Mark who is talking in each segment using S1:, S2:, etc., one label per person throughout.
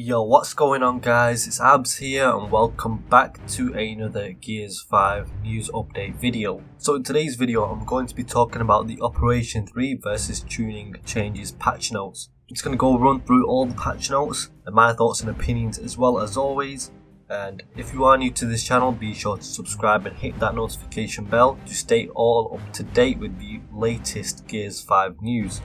S1: Yo, what's going on guys, it's Abs here and welcome back to another Gears 5 news update video. So in today's video I'm going to be talking about the Operation 3 versus tuning changes patch notes. I'm just going to go run through all the patch notes and my thoughts and opinions as well as always. And if you are new to this channel, be sure to subscribe and hit that notification bell to stay all up to date with the latest Gears 5 news.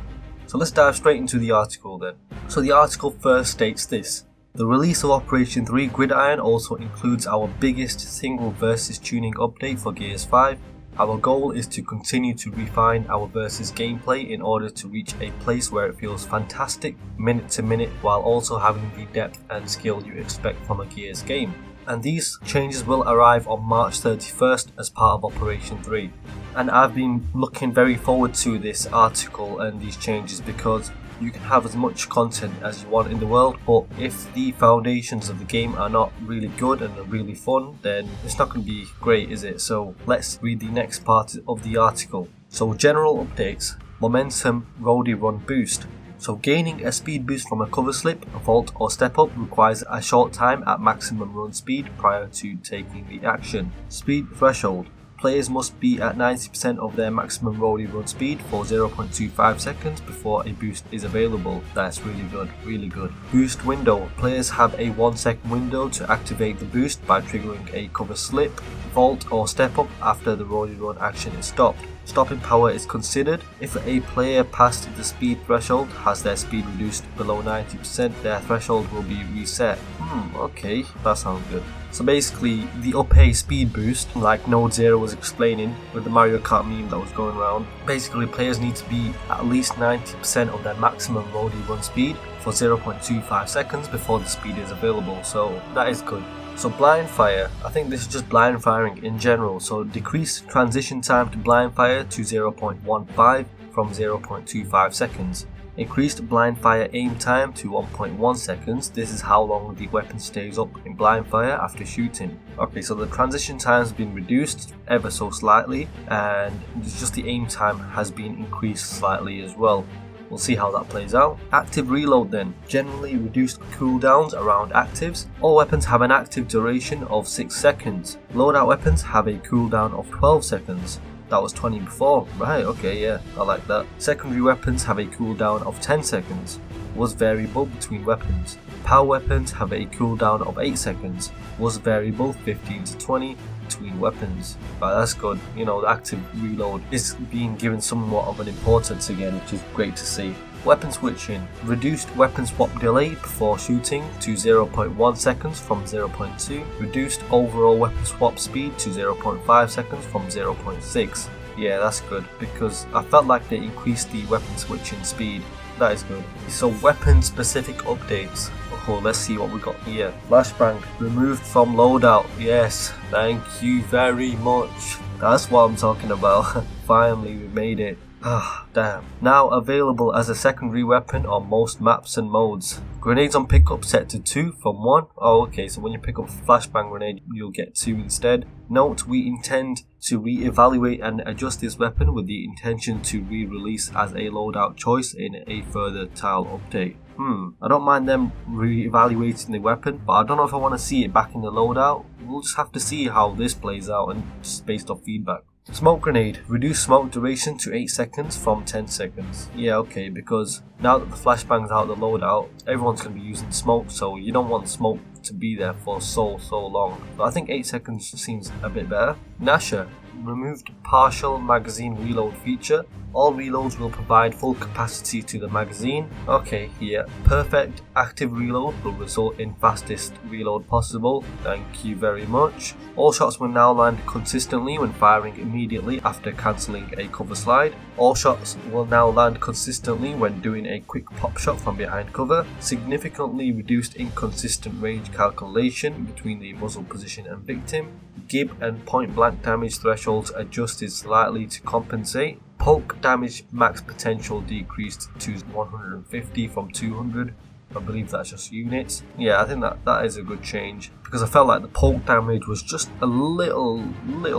S1: So let's dive straight into the article then. So the article first states this: the release of Operation 3 Gridiron also includes our biggest single versus tuning update for Gears 5. Our goal is to continue to refine our versus gameplay in order to reach a place where it feels fantastic minute to minute while also having the depth and skill you expect from a Gears game. And these changes will arrive on March 31st as part of Operation 3. And I've been looking very forward to this article and these changes because you can have as much content as you want in the world, but if the foundations of the game are not really good and are really fun, then it's not going to be great, is it? So let's read the next part of the article. So general updates: momentum roadie run boost. So gaining a speed boost from a cover slip, a vault or step up requires a short time at maximum run speed prior to taking the action. Speed threshold: players must be at 90% of their maximum roadie run speed for 0.25 seconds before a boost is available. That's really good, really good. Boost window: players have a 1 second window to activate the boost by triggering a cover slip, vault or step up after the roadie run action is stopped. Stopping power is considered. If a player past the speed threshold has their speed reduced below 90%, their threshold will be reset. Okay, that sounds good. So basically, the up A speed boost, like Node Zero was explaining with the Mario Kart meme that was going around, basically players need to be at least 90% of their maximum roadie run speed for 0.25 seconds before the speed is available, so that is good. So blind fire, I think this is just blind firing in general, so decrease transition time to blind fire to 0.15 from 0.25 seconds. Increased blind fire aim time to 1.1 seconds. This is how long the weapon stays up in blind fire after shooting. Okay, so the transition time has been reduced ever so slightly, and just the aim time has been increased slightly as well. We'll see how that plays out. Active reload then. Generally reduced cooldowns around actives. All weapons have an active duration of 6 seconds. Loadout weapons have a cooldown of 12 seconds. That was 20 before. Right, okay, yeah, I like that. Secondary weapons have a cooldown of 10 seconds. Was variable between weapons. Power weapons have a cooldown of 8 seconds. Was variable 15 to 20 between weapons. Right, that's good. You know, the active reload is being given somewhat of an importance again, which is great to see. Weapon switching: reduced weapon swap delay before shooting to 0.1 seconds from 0.2. Reduced overall weapon swap speed to 0.5 seconds from 0.6. Yeah, that's good because I felt like they increased the weapon switching speed. That is good. So weapon specific updates. Oh, let's see what we got here. Flashbang removed from loadout. Yes, thank you very much. That's what I'm talking about. Finally, we made it. Ah, damn. Now available as a secondary weapon on most maps and modes. Grenades on pickup set to 2 from 1. Oh, okay, so when you pick up a flashbang grenade, you'll get 2 instead. Note: we intend to re-evaluate and adjust this weapon with the intention to re-release as a loadout choice in a further tile update. I don't mind them re-evaluating the weapon, but I don't know if I want to see it back in the loadout. We'll just have to see how this plays out and just based off feedback. Smoke grenade: reduce smoke duration to 8 seconds from 10 seconds. Yeah, okay, because now that the flashbang's out of the loadout, everyone's going to be using smoke, so you don't want smoke to be there for so long. But I think 8 seconds seems a bit better. Gnasher removed partial magazine reload feature. All reloads will provide full capacity to the magazine. Okay, yeah. Perfect active reload will result in fastest reload possible. Thank you very much. All shots will now land consistently when firing immediately after cancelling a cover slide. All shots will now land consistently when doing a quick pop shot from behind cover. Significantly reduced inconsistent range calculation between the muzzle position and victim. Gib and point blank damage thresholds adjusted slightly to compensate. Poke damage max potential decreased to 150 from 200. I believe that's just units. Yeah, I think that is a good change, because I felt like the poke damage was just a little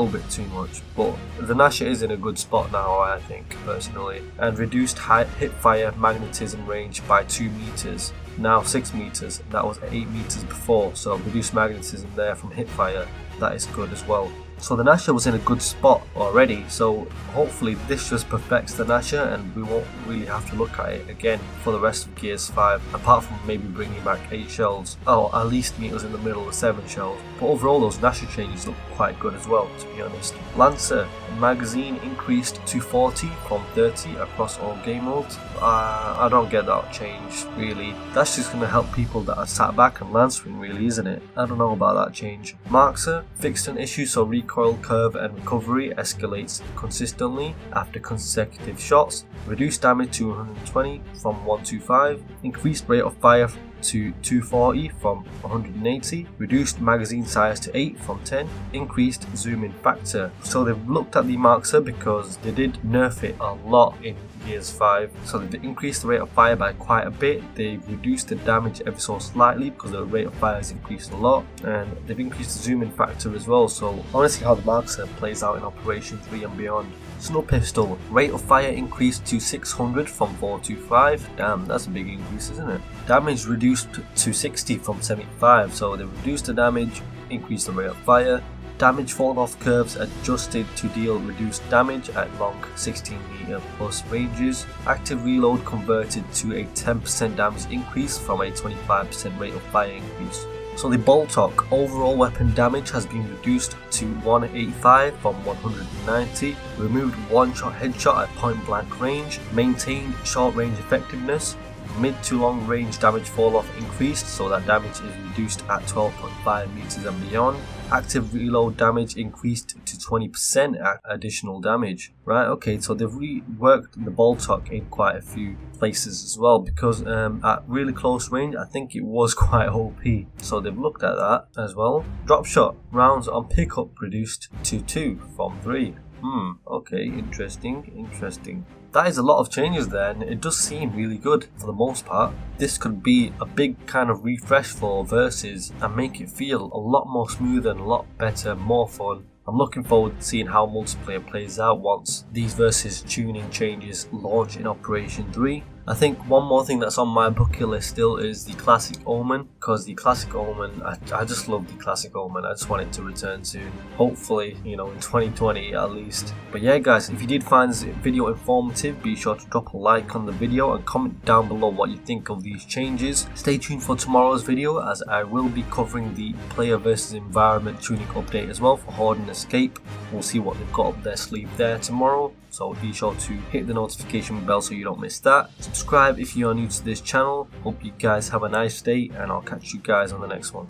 S1: bit too much. But the gnasher is in a good spot now, I think, personally. And reduced hip fire magnetism range by 2 meters. Now 6 meters. That was 8 meters before, so reduced magnetism there from hip fire. That is good as well. So the gnasher was in a good spot already, so hopefully this just perfects the gnasher and we won't really have to look at it again for the rest of Gears 5, apart from maybe bringing back 8 shells, or at least meet us in the middle of 7 shells. But overall those gnasher changes look quite good as well, to be honest. Lancer magazine increased to 40 from 30 across all game modes. I don't get that change really. That's just going to help people that are sat back and lancering really, isn't it? I don't know about that change. Marxer fixed an issue so recoil curve and recovery escalates consistently after consecutive shots. Reduced damage to 120 from 125. Increased rate of fire to 240 from 180, reduced magazine size to 8 from 10, increased zoom in factor. So they've looked at the Marxer because they did nerf it a lot in Gears 5, so they've increased the rate of fire by quite a bit. They've reduced the damage ever so slightly because the rate of fire has increased a lot, and they've increased the zoom in factor as well. So I want to see how the Marxer plays out in Operation 3 and beyond. Snow pistol, rate of fire increased to 600 from 425. Damn, that's a big increase, isn't it? Damage reduced to 60 from 75, so they reduced the damage, increased the rate of fire. Damage fall off curves adjusted to deal reduced damage at long 16 meter plus ranges. Active reload converted to a 10% damage increase from a 25% rate of fire increase. So the Boltok overall weapon damage has been reduced to 185 from 190, removed one-shot headshot at point blank range, maintained short range effectiveness, mid to long range damage fall off increased, so that damage is reduced at 12.5 meters and beyond. Active reload damage increased to 20% at additional damage. Right, okay, so they've reworked the Boltok in quite a few places as well, because at really close range I think it was quite OP, so they've looked at that as well. Drop shot rounds on pickup reduced to 2 from 3. Okay, interesting. That is a lot of changes there, and it does seem really good for the most part. This could be a big kind of refresh for Versus and make it feel a lot more smooth and a lot better, more fun. I'm looking forward to seeing how multiplayer plays out once these Versus tuning changes launch in Operation 3. I think one more thing that's on my bucket list still is the Classic Omen, because the Classic Omen, I just love the Classic Omen. I just want it to return soon, hopefully, in 2020 at least. But yeah guys, if you did find this video informative, be sure to drop a like on the video and comment down below what you think of these changes. Stay tuned for tomorrow's video, as I will be covering the player versus environment tuning update as well for Horde and Escape. We'll see what they've got up their sleeve there tomorrow, so be sure to hit the notification bell so you don't miss that. Subscribe if you are new to this channel. Hope you guys have a nice day, and I'll catch you guys on the next one.